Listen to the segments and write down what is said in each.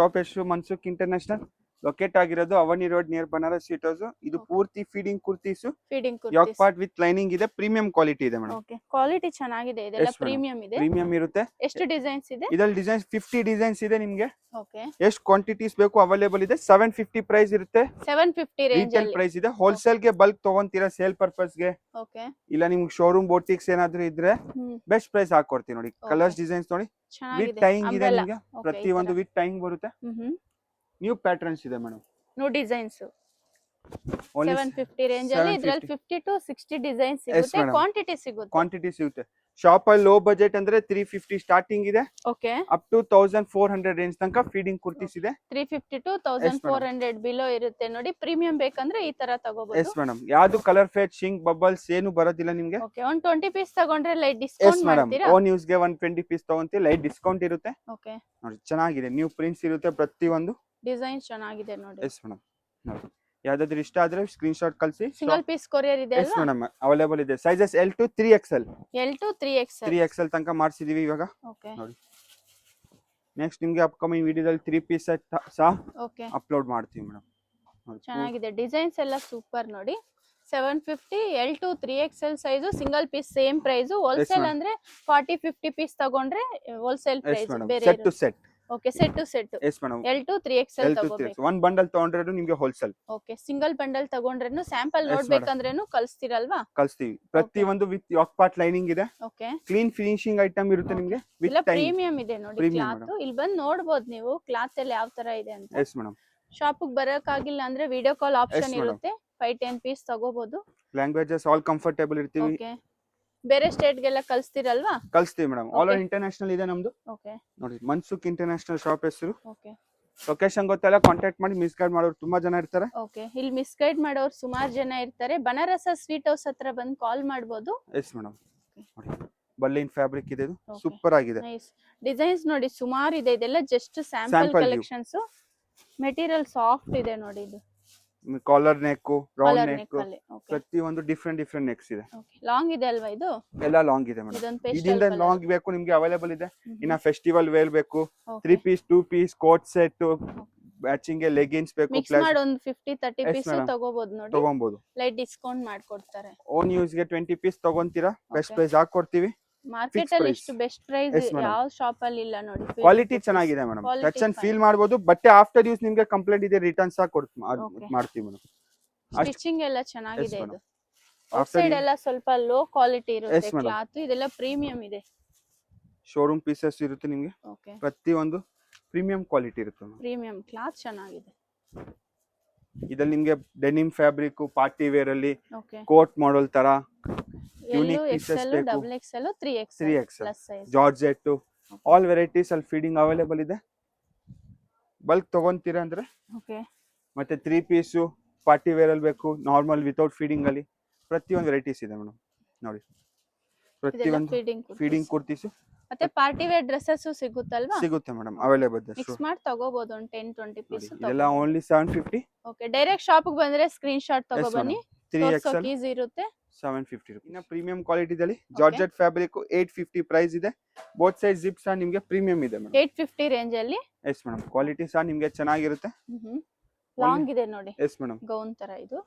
Shop ಹೆಸರು Mansukh international locate ಆಗಿರೋದು Avani road near Banaras sweet house. ಇದು ಪೂರ್ತಿ feeding kurtis, yoke part with lining ಇದೆ, ಪ್ರೀಮಿಯಂ ಕ್ವಾಲಿಟಿ ಇದೆ ಮೇಡಮ್. ಓಕೆ, ಕ್ವಾಲಿಟಿ ಚೆನ್ನಾಗಿದೆ, ಇದೆಲ್ಲ ಪ್ರೀಮಿಯಂ ಇದೆ. ಪ್ರೀಮಿಯಂ ಇರುತ್ತೆ. ಎಷ್ಟು ಡಿಸೈನ್ಸ್ ಇದೆ ಇದರಲ್ಲಿ? ಡಿಸೈನ್ಸ್ 50 ಡಿಸೈನ್ಸ್ ಇದೆ ನಿಮಗೆ. ಓಕೆ, ಎಷ್ಟು ಕ್ವಾಂಟಿಟೀಸ್ ಬೇಕು ಅವೈಲೇಬಲ್ ಇದೆ. 750 ಪ್ರೈಸ್ ಇರುತ್ತೆ. 750 ರೇಂಜ್ ರಿಟೇಲ್ ಪ್ರೈಸ್ ಇದೆ. ಹೋಲ್ಸೇಲ್ ಗೆ ಬಲ್ಕ್ ತಗೊಂತೀರಾ ಸೇಲ್ ಪರ್ಪಸ್ ಗೆ, ಓಕೆ, ಇಲ್ಲ ನಿಮ್ಗೆ ಶೋರೂಮ್ ಬೋಟಿಕ್ಸ್ ಏನಾದ್ರು ಇದ್ರೆ ಬೆಸ್ಟ್ ಪ್ರೈಸ್ ಹಾಕೊಡ್ತೀವಿ ನೋಡಿ. ಕಲರ್ಸ್ ಡಿಸೈನ್ಸ್ ನೋಡಿ, ವಿತ್ ಟೈಯಿಂಗ್ ಇದೆ ನಿಮಗೆ. ಪ್ರತಿ ಒಂದು ವಿತ್ ಟೈಯಿಂಗ್ ಬರುತ್ತೆ. ನ್ಯೂ ಪ್ಯಾಟರ್ನ್ಸ್ ಇದೆ ಮೇಡಮ್. ನ್ಯೂ ಡಿಸೈನ್ಸ್ 750 ರೇಂಜ್ ಅಲ್ಲಿ. ಇದರಲ್ಲಿ 50 to 60 ಡಿಸೈನ್ಸ್ ಸಿಗುತ್ತೆ. ಕ್ವಾಂಟಿಟಿ ಸಿಗುತ್ತೆ. ಕ್ವಾಂಟಿಟಿ ಸಿಗುತ್ತೆ. ಶಾಪ್ ಅಲ್ಲಿ ಲೋ ಬಜೆಟ್ ಅಂದ್ರೆ 350 ಸ್ಟಾರ್ಟಿಂಗ್ ಇದೆ. ಓಕೆ, ಅಪ್ ಟು 1400 ರೇಂಜ್ ತನಕ ಫೀಡಿಂಗ್ ಕುರ್ತೀಸ್ ಇದೆ. 350 to 1400 ಬಿಲೋ ಇರುತ್ತೆ ನೋಡಿ. ಪ್ರೀಮಿಯಂ ಬೇಕಂದ್ರೆ ಈ ತರ ತಗೋಬಹುದು. Yes madam. ಯಾವುದು ಕಲರ್ ಫೇಡ್ ಶಿಂಕ್ ಬಬಲ್ಸ್ ಏನು ಬರೋದಿಲ್ಲ ನಿಮಗೆ. ಓಕೆ, 120 ಪೀಸ್ ತಗೊಂಡ್ರೆ ಲೈಟ್ ಡಿಸ್ಕೌಂಟ್ ಮಾಡ್ತೀರಾ? ಓನ್ ಯೂಸ್ ಗೆ 120 ಪೀಸ್ ತಗೊಂತೀವಿ, ಲೈಟ್ ಡಿಸ್ಕೌಂಟ್ ಇರುತ್ತೆ. ಓಕೆ ನೋಡಿ, ಚೆನ್ನಾಗಿದೆ. ನ್ಯೂ ಪ್ರಿಂಟ್ಸ್ ಇರುತ್ತೆ ಪ್ರತಿ ಒಂದು. ಡಿಸೈನ್ ಚೆನ್ನಾಗಿದೆ ನೋಡಿ. Yes madam. ನೋಡಿ, ಯಾವ್ದಾದ್ರು ಇಷ್ಟ ಆದ್ರೆ ಸ್ಕ್ರೀನ್ ಶಾಟ್ ಕಳಿಸಿ. ಸಿಂಗಲ್ ಪೀಸ್ ಕೊರಿಯರ್ ಇದೆ ಎಸ್ ಮೇಡಮ್, ಅವೈಲೇಬಲ್ ಇದೆ. Sizes L to 3XL. L to 3XL. 3XL ತನಕ ಮಾಡಿಸಿದೀವಿ ಇವಾಗ. ಓಕೆ, ನೋಡಿ. ನೆಕ್ಸ್ಟ್ ನಿಮಗೆ ಅಪ್ಕಮಿಂಗ್ ವಿಡಿಯೋದಲ್ಲಿ 3 ಪೀಸ್ ಸೆಟ್ ಸಹ ಓಕೆ ಅಪ್ಲೋಡ್ ಮಾಡ್ತೀವಿ ಮೇಡಮ್. ಚೆನ್ನಾಗಿದೆ. ಡಿಸೈನ್ಸ್ ಎಲ್ಲ ಸೂಪರ್ ನೋಡಿ. 750 L to 3XL size, single piece same price. Wholesale ಅಂದ್ರೆ 40-50 ಪೀಸ್ ತಗೊಂಡ್ರೆ ಹೋಲ್ಸೇಲ್ ಪ್ರೈಸ್ ಬೇರೆ set to set. Okay, set to set. Yes madam. L to 3XL ತಗೋಬೇಕು. One bundle ತಗೊಂಡ್ರೆ ನಿಮಗೆ ಹೋಲ್ಸೇಲ್. ಓಕೆ, ಸಿಂಗಲ್ ಬಂಡಲ್ ತಗೊಂಡ್ರೇನು sample ನೋಡ್ಬೇಕಂದ್ರೇನು ಕಳಿಸ್ತಿರಲ್ವಾ? ಕಳಿಸ್ತೀವಿ. ಪ್ರತಿ ಒಂದು ವಿತ್ ಯಾಕ್ ಪಾರ್ಟ್ ಲೈನಿಂಗ್ ಇದೆ. ಓಕೆ, ಕ್ಲೀನ್ ಫಿನಿಶಿಂಗ್ ಐಟಮ್ ಇರುತ್ತೆ ನಿಮಗೆ. ವಿತ್ ಪ್ರೀಮಿಯಂ ಇದೆ ನೋಡಿ ಕ್ಲಾತ್. ಇಲ್ಲಿ ಬಂದು ನೋಡಬಹುದು ನೀವು ಕ್ಲಾತ್ ಎಲ್ಲ ಯಾವ ತರ ಇದೆ ಅಂತ. Yes madam. ಶಾಪ್ ಗೆ ಬರಕಾಗಿಲ್ಲ ಅಂದ್ರೆ ವಿಡಿಯೋ ಕಾಲ್ ಆಪ್ಷನ್ ಇರುತ್ತೆ. 5-10 ಪೀಸ್ ತಗೋಬಹುದು. ಲ್ಯಾಂಗ್ವೇಜಸ್ ಆಲ್ ಕಂಫರ್ಟೇಬಲ್ ಇರ್ತೀವಿ. ಓಕೆ, ಬೇರೆ ಸ್ಟೇಟ್ ಗೆಲ್ಲ ಕಳಿಸ್ತಿರಲ್ವಾ? ಕಳಿಸ್ತೀವಿ ಮೇಡಮ್. ಆಲ್ ಓವರ್ ಇಂಟರ್ನ್ಯಾಷನಲ್ ಇದೆ ನಮ್ದು. ಓಕೆ ನೋಡಿ, ಮನ್ಸುಖ್ ಇಂಟರ್ನ್ಯಾಷನಲ್ ಶಾಪ್ ಹೆಸರು. ಓಕೆ, ಲೊಕೇಶನ್ ಗೊತ್ತಲ್ಲ, ಕಾಂಟ್ಯಾಕ್ಟ್ ಮಾಡಿ. ಮಿಸ್ ಗೈಡ್ ಮಾಡೋರು ತುಂಬಾ ಜನ ಇರ್ತಾರೆ. ಓಕೆ, ಇಲ್ಲಿ ಮಿಸ್ ಗೈಡ್ ಮಾಡೋರು ಸುಮಾರು ಜನ ಇರ್ತಾರೆ. ಬನಾರಸ್ ಸ್ವೀಟ್ ಹೌಸ್ ಹತ್ರ ಬಂದು ಕಾಲ್ ಮಾಡಬಹುದು. Yes madam. ನೋಡಿ, ಬಲ್ಲಿನ್ ಫ್ಯಾಬ್ರಿಕ್ ಇದೆ, ಇದು ಸೂಪರ್ ಆಗಿದೆ. ನೈಸ್ ಡಿಸೈನ್ಸ್ ನೋಡಿ, ಸುಮಾರು ಇದೆ. ಇದೆಲ್ಲ just sample collections. Material soft ಇದೆ ನೋಡಿ. ಇದು collar neck, round neck, okay, ಪ್ರತಿ ಒಂದು ಡಿಫ್ರೆಂಟ್ ನೆಕ್ಸ್ ಇದೆ. ಓಕೆ, ಲಾಂಗ್ ಇದೆ ಅಲ್ವಾ ಇದು? ಎಲ್ಲ ಲಾಂಗ್ ಇದೆ ಮೇಡಮ್. ಇದೊಂದು ಪೇಸ್ಟಲ್ ಇದರಿಂದ ಲಾಂಗ್ ಬೇಕು ನಿಮ್ಗೆ ಅವೈಲೇಬಲ್ ಇದೆ. ಇನ್ನ ಫೆಸ್ಟಿವಲ್ ವೇರ್ ಬೇಕು, 3 piece 2 piece coat set, matching leggings ಬೇಕು, ಮಿಕ್ಸ್ ಮಾಡಿ ಒಂದು 50-30 ಪೀಸ್ ತಗೋಬಹುದು ನೋಡಿ. ತಗೊಬಹುದು. ಲೈಟ್ ಡಿಸ್ಕೌಂಟ್ ಮಾಡ್ಕೊಡ್ತಾರೆ. ಓನ್ ಯೂಸ್ ಗೆ 20 ಪೀಸ್ ತಗೊಂತೀರಾ, ಬೆಸ್ಟ್ ಪ್ರೈಸ್ ಹಾಕೊಡ್ತೀವಿ. ಮಾರ್ಕೆಟ್ ಅಲ್ಲಿ ಇಷ್ಟು ಬೆಸ್ಟ್ ಪ್ರೈಸ್ ಯಾವ ಶಾಪ್ ಅಲ್ಲಿ ಇಲ್ಲ ನೋಡಿ. ಕ್ವಾಲಿಟಿ ಚೆನ್ನಾಗಿದೆ ಮೇಡಮ್. ಟಚ್ ಅಂಡ್ ಫೀಲ್ ಮಾಡಬಹುದು. ಬಟ್ಟೆ ಆಫ್ಟರ್ ಯೂಸ್ ನಿಮ್ಗೆ ಕಂಪ್ಲೇಂಟ್ ಇದೆ, ರಿಟರ್ನ್ಸ್ ಮಾಡ್ತೀವಿ ಮೇಡಮ್. ಸ್ಟಿಚಿಂಗ್ ಎಲ್ಲ ಚೆನ್ನಾಗಿದೆ. ಇದು ಔಟ್ ಸೈಡ್ ಎಲ್ಲ ಸ್ವಲ್ಪ ಲೋ ಕ್ವಾಲಿಟಿ ಇರುತ್ತೆ ಕ್ಲಾತ್. ಇದೆಲ್ಲ ಪ್ರೀಮಿಯಂ ಇದೆ. ಶೋರೂಮ್ ಪೀಸಸ್ ಇರುತ್ತೆ ನಿಮ್ಗೆ. ಓಕೆ, ಪ್ರತಿ ಒಂದು ಪ್ರೀಮಿಯಂ ಕ್ವಾಲಿಟಿ ಇರುತ್ತೆ. ಪ್ರೀಮಿಯಂ ಕ್ಲಾತ್ ಚೆನ್ನಾಗಿದೆ. ಇದಲ್ಲಿ ನಿಮ್ಗೆ ಡೆನಿಮ್ ಫ್ಯಾಬ್ರಿಕ್, ಪಾರ್ಟಿ ವೇರ್ ಅಲ್ಲಿ ಓಕೆ, ಕೋಟ್ ಮಾಡಲ್ ತರ ಯೂನಿಕ್ ಪೀಸಸ್ ಬೇಕು. Double XL 3XL plus size, georgette, all varieties ಅಲ್ಲಿ ಫೀಡಿಂಗ್ ಅವೈಲೇಬಲ್ ಇದೆ. ಬಲ್ಕ್ ತಗೊಂತೀರಾ ಅಂದ್ರೆ ಓಕೆ, ಮತ್ತೆ 3 ಪೀಸ್ ಪಾರ್ಟಿ ವೇರ್ ಅಲ್ಲಿ ಬೇಕು, ನಾರ್ಮಲ್ ವಿತೌಟ್ ಫೀಡಿಂಗ್ ಅಲ್ಲಿ ಪ್ರತಿಯೊಂದು ವೆರೈಟೀಸ್ ಇದೆ ಮೇಡಮ್. ನೋಡಿ, ಪ್ರತಿಯೊಂದು ಫೀಡಿಂಗ್ ಕುರ್ತೀಸ್ ಮತ್ತೆ ಪಾರ್ಟಿ ವೇರ್ ಡ್ರೆಸ್ಸಸ್ ಸಿಗುತ್ತಲ್ವಾ? ಸಿಗುತ್ತೆ ಮೇಡಮ್, ಅವೈಲೇಬಲ್ ಇದೆ. ಮಿಕ್ಸ್ ಮಾಡಿ ತಗೋಬಹುದು. ಒಂದು 10-20 ಪೀಸ್. ಇದೆಲ್ಲ ಓನ್ಲಿ 750. ಓಕೆ, ಡೈರೆಕ್ಟ್ ಶಾಪ್ ಗೆ ಬಂದ್ರೆ ಸ್ಕ್ರೀನ್ ಶಾಟ್ ತಗೋ ಬನ್ನಿ. 3XL ಈಸಿ ಇರುತ್ತೆ. 750 ರೂಪಾಯಿ. ಇನ್ನ ಪ್ರೀಮಿಯಂ ಕ್ವಾಲಿಟಿ ದಲ್ಲಿ ಜಾರ್ಜೆಟ್ ಫ್ಯಾಬ್ರಿಕ್ 850 ಪ್ರೈಸ್ ಇದೆ. ಬೋತ್ ಸೈಡ್ ಜಿಪ್ ಸಹ ನಿಮಗೆ ಪ್ರೀಮಿಯಂ ಇದೆ ಮೇಡಮ್. 850 ರೇಂಜ್ ಅಲ್ಲಿ. Yes madam. ಕ್ವಾಲಿಟಿ ಸಹ ನಿಮಗೆ ಚೆನ್ನಾಗಿರುತ್ತೆ. ಲಾಂಗ್ ಇದೆ ನೋಡಿ. Yes madam. ಗೌನ್ ತರ ಇದು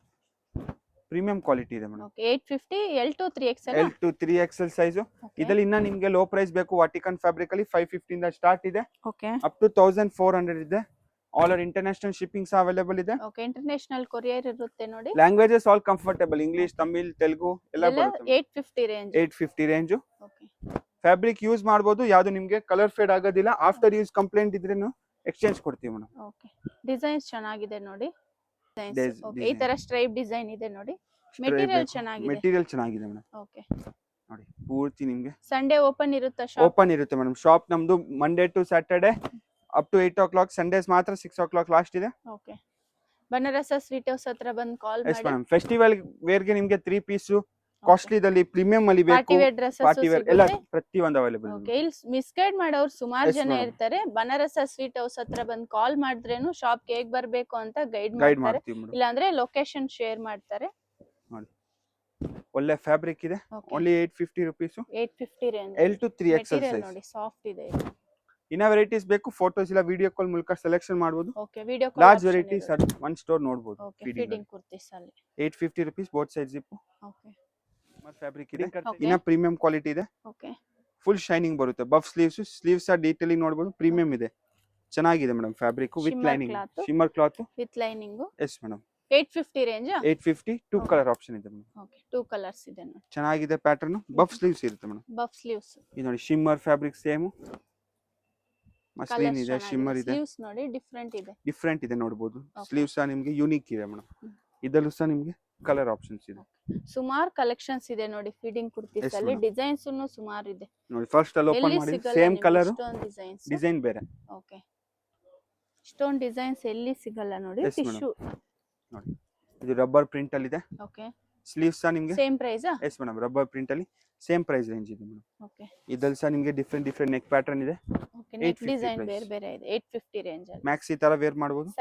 ಪ್ರೀಮಿಯಂ ಕ್ವಾಲಿಟಿ ಇದೆ madam. Okay, 850 L to 3XL. L to 3XL size. ಇದರಲ್ಲಿ ಇನ್ನ ನಿಮಗೆ ಲೋ ಪ್ರೈಸ್ ಬೇಕು, ವಾಟಿಕನ್ ಫ್ಯಾಬ್ರಿಕ್ ಅಲ್ಲಿ 550 ಇಂದ ಸ್ಟಾರ್ಟ್ ಇದೆ. ಓಕೆ, ಅಪ್ ಟು 1400 ಇದೆ. ಆಲ್ ಓವರ್ ಇಂಟರ್ನ್ಯಾಷನಲ್ ಶಿಪ್ಪಿಂಗ್ ಸಹ ಅವೈಲೇಬಲ್ ಇದೆ. ಓಕೆ, ಇಂಟರ್ನ್ಯಾಷನಲ್ ಕೊರಿಯರ್ ಇರುತ್ತೆ ನೋಡಿ. Languages all comfortable, English, Tamil, Telugu ಎಲ್ಲ ಬರುತ್ತೆ. 850 range. 850 range. Okay, fabric use ಮಾಡಬಹುದು. ಯಾವುದು ನಿಮಗೆ ಕಲರ್ ಫೇಡ್ ಆಗೋದಿಲ್ಲ. ಆಫ್ಟರ್ ಯೂಸ್ ಕಂಪ್ಲೇಂಟ್ ಇದ್ರೇನು ಎಕ್ಸ್ಚೇಂಜ್ ಕೊಡ್ತೀವಿ ಮೇಡಮ್. ಓಕೆ, ಡಿಸೈನ್ಸ್ ಚೆನ್ನಾಗಿದೆ ನೋಡಿ. ಡಿಸೈನ್ಸ್ ಓಕೆ, ಈ ತರ ಸ್ಟ್ರೈಪ್ ಡಿಸೈನ್ ಇದೆ ನೋಡಿ. ಮೆಟೀರಿಯಲ್ ಚೆನ್ನಾಗಿದೆ. ಮೆಟೀರಿಯಲ್ ಚೆನ್ನಾಗಿದೆ ಮೇಡಮ್. ಓಕೆ, ನೋಡಿ, ಪೂರ್ತಿ ನಿಮಗೆ ಸಂಡೇ ಓಪನ್ ಇರುತ್ತಾ ಶಾಪ್? ಓಪನ್ ಇರುತ್ತೆ ಮೇಡಮ್. ಶಾಪ್ ನಮ್ದು Monday to Saturday up to 8 o'clock. Sundays ಮಾತ್ರ 6 o'clock ಲಾಸ್ಟ್ ಇದೆ. ಓಕೆ, ಬನಾರಸ್ ಸ್ವೀಟ್ ಹೌಸ್ ಹತ್ರ ಬಂದು ಕಾಲ್ ಮಾಡಿ. Yes madam. ಫೆಸ್ಟಿವಲ್ ವೇರ್ ಗೆ ನಿಮಗೆ 3 ಪೀಸ್ ಕಾಸ್ಟ್ಲಿ ದಲ್ಲಿ ಪ್ರೀಮಿಯಂ ಅಲ್ಲಿ ಬೇಕು, party wear dresses party wear ಎಲ್ಲ ಪ್ರತಿ ಒಂದು ಅವೈಲೇಬಲ್ ಇದೆ. ಓಕೆ, ಇಲ್ಲಿ ಮಿಸ್ ಗೈಡ್ ಮಾಡೋರು ಸುಮಾರು ಜನ ಇರ್ತಾರೆ. ಬನಾರಸ್ ಸ್ವೀಟ್ ಹೌಸ್ ಹತ್ರ ಬಂದು ಕಾಲ್ ಮಾಡಿದ್ರೇನು ಶಾಪ್ ಗೆ ಹೇಗ್ ಬರ್ಬೇಕು ಅಂತ ಗೈಡ್ ಮಾಡ್ತಾರೆ. ಇಲ್ಲ ಅಂದ್ರೆ ಲೊಕೇಶನ್ ಶೇರ್ ಮಾಡ್ತಾರೆ. ನೋಡಿ, ಒಳ್ಳೆ ಫ್ಯಾಬ್ರಿಕ್ ಇದೆ. Only 850 rupees. 850 range. L to 3XL material size ನೋಡಿ, ಸಾಫ್ಟ್ ಇದೆ. ಇನ್ನ ವೆರೈಟೀಸ್ ಬೇಕು ಫೋಟೋಸ್ ಇಲ್ಲ ವಿಡಿಯೋ ಕಾಲ್ ಮೂಲಕ ಸೆಲೆಕ್ಷನ್ ಮಾಡಬಹುದು. Okay video large varieties one store ನೋಡಬಹುದು. ಓಕೆ ಫೀಡಿಂಗ್ ಕುರ್ತೀಸ್ ಅಲ್ಲಿ 850 rupees both side zip. Okay fabric ಇದೆ, ಇನ್ನ ಪ್ರೀಮಿಯಂ ಕ್ವಾಲಿಟಿ ಇದೆ. ಓಕೆ ಫುಲ್ ಶೈನಿಂಗ್ ಬರುತ್ತೆ. ಬಫ್ ಸ್ಲೀವ್ಸ್ ಡೀಟೇಲಿಂಗ್ ನೋಡಬಹುದು. ಪ್ರೀಮಿಯಂ ಇದೆ, ಚೆನ್ನಾಗಿದೆ madam. Fabric with lining, shimmer cloth with lining. Yes madam. 850 range. 850 two colour option ಇದೆ madam. Okay two colours ಇದೆ ನೋಡಿ. ಚೆನ್ನಾಗಿದೆ ಪ್ಯಾಟರ್ನ್. ಬಫ್ ಸ್ಲೀವ್ಸ್ ಇರುತ್ತೆ ಮೇಡಮ್. ಬಫ್ ಸ್ಲೀವ್ಸ್ ಇದು ನೋಡಿ ಶಿಮ್ಮರ್ ಫ್ಯಾಬ್ರಿಕ್ ಸೇಮ್. ಮಸ್ಲಿನ್ ಇದೆ, ಶಿಮ್ಮರ್ ಇದೆ. ಸ್ಲೀವ್ಸ್ ನೋಡಿ ಡಿಫರೆಂಟ್ ಇದೆ ನೋಡಬಹುದು. ಸ್ಲೀವ್ಸ್ ನಿಮಗೆ ಯೂನಿಕ್ ಇದೆ ಮೇಡಮ್. ಇದಲ್ಲೂ ಸಹ ನಿಮಗೆ ಕಲರ್ ಆಪ್ಷನ್ಸ್ ಇದೆ. ಸುಮಾರು ಕಲೆಕ್ಷನ್ಸ್ ಇದೆ ನೋಡಿ ಫೀಡಿಂಗ್ ಕುರ್ತೀಸ್ ಅಲ್ಲಿ. ಡಿಸೈನ್ಸ್ ಸುಮಾರು ಇದೆ ನೋಡಿ. ಫಸ್ಟ್ ಅಲ್ಲಿ ಓಪನ್ ಮಾಡಿ ಸೇಮ್ ಕಲರ್ ಡಿಸೈನ್ ಬೇರೆ. ಓಕೆ ಸ್ಟೋನ್ ಡಿಸೈನ್ಸ್ ಎಲ್ಲಿ ಸಿಗಲ್ಲ ನೋಡಿ. ಟಿಶ್ಯೂ ನೋಡಿ, ಇದು ರಬ್ಬರ್ ಪ್ರಿಂಟ್ ಅಲ್ಲಿ ಇದೆ. ಓಕೆ ಸ್ಲೀವ್ಸ್ ಸಹ ನಿಮಗೆ same price. Yes madam. Rubber print ಅಲ್ಲಿ ಸೇಮ್ ಪ್ರೈಸ್ ರೇಂಜ್ ಇದೆ ಮೇಡಮ್. ಓಕೆ ಇದರಲ್ಲಿ ಸಹ ನಿಮಗೆ ಡಿಫರೆಂಟ್ ನೆಕ್ ಪ್ಯಾಟರ್ನ್ ಇದೆ. ಓಕೆ ನೆಕ್ ಡಿಸೈನ್ ಬೇರೆ ಇದೆ. 850 ರೇಂಜ್ ಅಲ್ಲಿ ಮ್ಯಾಕ್ಸ್ ಈ ತರ ವೇರ್ ಮಾಡಬಹುದು.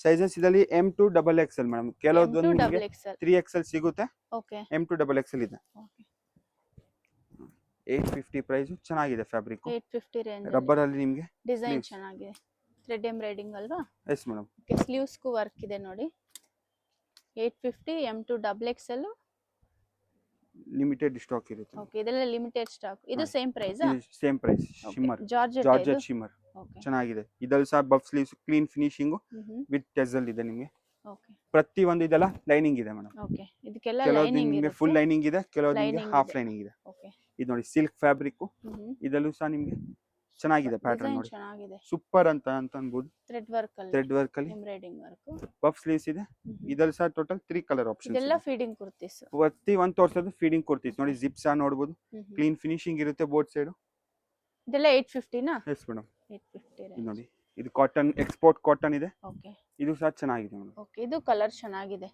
ಸೈಜಸ್ ಇದರಲ್ಲಿ M to XXL ಮೇಡಮ್. ಕೆಲವೊಂದು ನಿಮಗೆ 3XL ಸಿಗುತ್ತೆ. ಓಕೆ M to XXL ಇದೆ. Okay 850 price. ಚೆನ್ನಾಗಿದೆ ಫ್ಯಾಬ್ರಿಕ್. 850 ರೇಂಜ್. ರಬ್ಬರ್ ಅಲ್ಲಿ ನಿಮಗೆ ಡಿಸೈನ್ ಚೆನ್ನಾಗಿದೆ. ಥ್ರೆಡ್ ಎಂಬ್ರಾಯ್ಡಿಂಗ್ ಅಲ್ವಾ? Yes madam. ಓಕೆ ಸ್ಲೀವ್ಸ್ ಗೂ ವರ್ಕ್ ಇದೆ ನೋಡಿ. 850 M to XXL. Limited stock ಇರುತ್ತೆ. ಓಕೆ ಇದೆಲ್ಲ ಲಿಮಿಟೆಡ್ ಸ್ಟಾಕ್. ಇದು same price. Same price. Shimmer georgette shimmer. Okay ಚೆನ್ನಾಗಿದೆ. ಇದರಲ್ಲಿ ಸಹ puff sleeves clean finishing with tassel ಇದೆ ನಿಮಗೆ. ಓಕೆ ಪ್ರತಿ ಒಂದು ಇದೆಲ್ಲ ಲೈನಿಂಗ್ ಇದೆ ಮೇಡಮ್. ಓಕೆ ಇದಕ್ಕೆಲ್ಲ ಕೆಲವೊಂದು ಲೈನಿಂಗ್ ನಿಮಗೆ ಇದೆ. ಫುಲ್ ಲೈನಿಂಗ್ ಇದೆ, ಕೆಲವೊಂದು ನಿಮಗೆ Lining ಹಾಫ್ ಇದೆ. ಲೈನಿಂಗ್ ಇದೆ. ಓಕೆ ಇದು ನೋಡಿ ಸಿಲ್ಕ್ ಫ್ಯಾಬ್ರಿಕ್. ಇದಲ್ಲೂ ಸಹ ನಿಮಗೆ ಚೆನ್ನಾಗಿದೆ ಪ್ಯಾಟರ್ನ್ ಡಿಸೈನ್ ನೋಡಿ. ಚೆನ್ನಾಗಿದೆ. ಸೂಪರ್ ಅಂತ ಅನ್ಬೋದು. ಥ್ರೆಡ್ ವರ್ಕ್ ಅಲ್ಲಿ ಥ್ರೆಡ್ ವರ್ಕ್ ಅಲ್ಲಿ ಎಂಬ್ರಾಯ್ಡಿಂಗ್ ವರ್ಕ್. ಬಫ್ ಸ್ಲೀವ್ಸ್ ಇದೆ. ಇದರಲ್ಲಿ ಸಹ ಟೋಟಲ್ 3 ಕಲರ್ ಆಪ್ಷನ್ಸ್ ಇದೆಲ್ಲ ಇದೆ. ಫೀಡಿಂಗ್ ಕುರ್ತೀಸ್. ಪ್ರತಿ ಒಂದು ತೋರ್ಸೋದು ಫೀಡಿಂಗ್ ಕೊಡ್ತೀವಿ ನೋಡಿ. ಜಿಪ್ ಸಹ ನೋಡಬಹುದು. ಕ್ಲೀನ್ ಫಿನಿಶಿಂಗ್ ಇರುತ್ತೆ ಬೋತ್ ಸೈಡ್. ಇದೆಲ್ಲ 850 ನಾ? Yes madam. 850 ಇದು ರೇಂಜ್. ನೋಡಿ, ಇದು ಕಾಟನ್, ಎಕ್ಸ್ಪೋರ್ಟ್ ಕಾಟನ್ ಇದೆ. ಓಕೆ ಇದು ಸಹ ಚೆನ್ನಾಗಿದೆ ಮೇಡಮ್. ಓಕೆ ಇದು ಕಲರ್ ಚೆನ್ನಾಗಿದೆ.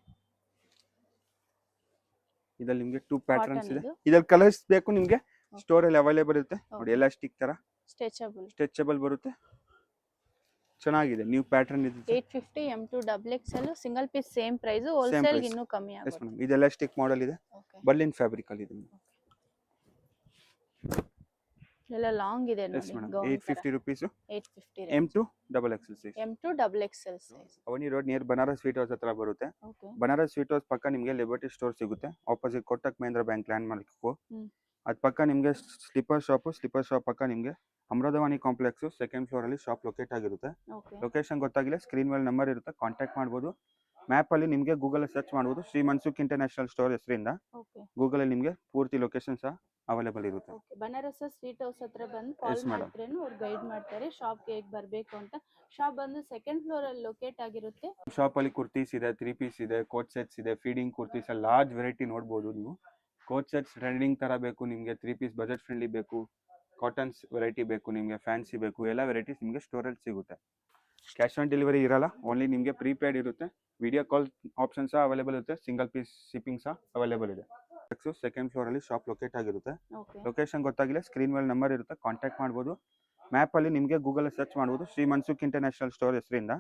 ಇದರಲ್ಲಿ ನಿಮಗೆ 2 ಪ್ಯಾಟರ್ನ್ಸ್ Cotton ಇದೆ. ಇದು. ಇದರಲ್ಲಿ ಕಲರ್ಸ್ ಬೇಕು ನಿಮಗೆ ಸ್ಟೋರ್ ಅಲ್ಲಿ ಅವೈಲೇಬಲ್ ಇರುತ್ತೆ ನೋಡಿ. ಎಲಾಸ್ಟಿಕ್ ತರ ಸ್ಟ್ರೆಚಬಲ್ ಬರುತ್ತೆ. ಚೆನ್ನಾಗಿದೆ. ನ್ಯೂ ಪ್ಯಾಟರ್ನ್ ಇದೆ. 850 M to XXL single piece same price. Wholesale price. ಇನ್ನೂ ಕಮ್ಮಿ ಎಸ್ ಆಗುತ್ತೆ. ಮೇಡಮ್. ಇದು ಎಲಾಸ್ಟಿಕ್ ಮಾಡೆಲ್ ಇದೆ. ಓಕೆ ಬರ್ಲಿನ್ ಫ್ಯಾಬ್ರಿಕ್ ಅಲ್ಲಿ ಇದೆ. ಎಲ್ಲ ಲಾಂಗ್ ಇದೆ ಎಸ್ ನೋಡಿ. Madam. Gown 850 rupees. 850 M to XXL size. M to XXL size. Avani road near Banaras sweet house ಹತ್ರ ಬರುತ್ತೆ. ಓಕೆ ಬನಾರಸ್ ಸ್ವೀಟ್ ಹೌಸ್ ಪಕ್ಕ ನಿಮಗೆ ಲಿಬರ್ಟಿ ಸ್ಟೋರ್ ಸಿಗುತ್ತೆ. Opposite Kotak Mahindra bank landmark. ಅದ್ ಪಕ್ಕ ನಿಮಗೆ ಸ್ಲಿಪ್ಪರ್ ಶಾಪ್ ಪಕ್ಕ ನಿಮಗೆ ಅಮೃತವಾಣಿ ಕಾಂಪ್ಲೆಕ್ಸ್ ಸೆಕೆಂಡ್ ಫ್ಲೋರ್ ಅಲ್ಲಿ ಶಾಪ್ ಲೊಕೇಟ್ ಆಗಿರುತ್ತೆ. ಓಕೆ ಲೊಕೇಶನ್ ಗೊತ್ತಾಗಿಲ್ಲ ಸ್ಕ್ರೀನ್ ಮೇಲೆ ನಂಬರ್ ಇರುತ್ತೆ, ಕಾಂಟ್ಯಾಕ್ಟ್ ಮಾಡಬಹುದು. ಮ್ಯಾಪ್ ಅಲ್ಲಿ ನಿಮಗೆ ಗೂಗಲ್ ಸರ್ಚ್ ಮಾಡಬಹುದು. ಶ್ರೀ ಮನ್ಸುಖ್ ಇಂಟರ್ನ್ಯಾಷನಲ್ ಸ್ಟೋರ್ ಹೆಸರಿಂದ ಓಕೆ ಗೂಗಲ್ ಅಲ್ಲಿ ನಿಮಗೆ ಪೂರ್ತಿ ಲೊಕೇಶನ್ ಸಹ ಅವೈಲೇಬಲ್ ಇರುತ್ತೆ. ಓಕೆ ಬನಾರಸ್ ಸ್ವೀಟ್ ಹೌಸ್ ಹತ್ರ ಬಂದು ಕಾಲ್ Yes, madam. ಮಾಡಿದ್ರೇನು ಅವ್ರು ಗೈಡ್ ಮಾಡ್ತಾರೆ ಶಾಪ್ಗೆ ಹೇಗೆ ಬರಬೇಕು ಅಂತ. ಶಾಪ್ ಬಂದು ಸೆಕೆಂಡ್ ಫ್ಲೋರ್ ಅಲ್ಲಿ ಲೊಕೇಟ್ ಆಗಿರುತ್ತೆ. ಶಾಪ್ ಅಲ್ಲಿ ಕುರ್ತೀಸ್ ಇದೆ, 3 ಪೀಸ್ ಇದೆ, ಕೋಟ್ ಸೆಟ್ಸ್ ಇದೆ, ಫೀಡಿಂಗ್ ಕುರ್ತೀಸ್ ಲಾರ್ಜ್ ವೆರೈಟಿ ನೋಡಬಹುದು ನೀವು. ಕೋಟ್ ಸೆಟ್ಸ್ ಟ್ರೆಂಡಿಂಗ್ ತರ ಬೇಕು ನಿಮಗೆ, 3 ಪೀಸ್ ಬಜೆಟ್ ಫ್ರೆಂಡ್ಲಿ ಬೇಕು, ಕಾಟನ್ಸ್ ವೆರೈಟಿ ಬೇಕು ನಿಮಗೆ, ಫ್ಯಾನ್ಸಿ ಬೇಕು, ಎಲ್ಲ ವೆರೈಟೀಸ್ ನಿಮಗೆ ಸ್ಟೋರಲ್ಲಿ ಸಿಗುತ್ತೆ. ಕ್ಯಾಶ್ ಆನ್ ಡೆಲಿವರಿ ಇರಲ್ಲ, ಓನ್ಲಿ ನಿಮಗೆ ಪ್ರೀಪೇಯ್ಡ್ ಇರುತ್ತೆ. ವಿಡಿಯೋ ಕಾಲ್ ಆಪ್ಷನ್ ಸಹ ಅವೈಲೇಬಲ್ ಇರುತ್ತೆ, ಸಿಂಗಲ್ ಪೀಸ್ ಶಿಪ್ಪಿಂಗ್ ಸಹ ಅವೈಲೇಬಲ್ ಇದೆ. ಸೆಕೆಂಡ್ ಫ್ಲೋರ್ ಅಲ್ಲಿ ಶಾಪ್ ಲೊಕೇಟ್ ಆಗಿರುತ್ತೆ. ಓಕೆ ಲೊಕೇಶನ್ ಗೊತ್ತಾಗಿಲ್ಲ ಸ್ಕ್ರೀನ್ ಮೇಲೆ ನಂಬರ್ ಇರುತ್ತೆ, ಕಾಂಟ್ಯಾಕ್ಟ್ ಮಾಡಬಹುದು. ಮ್ಯಾಪ್ ಅಲ್ಲಿ ನಿಮಗೆ ಗೂಗಲ್ ಸರ್ಚ್ ಮಾಡಬಹುದು ಶ್ರೀ ಮನ್ಸುಖ್ ಇಂಟರ್ನ್ಯಾಷನಲ್ ಸ್ಟೋರ್ ಹೆಸರಿಂದ.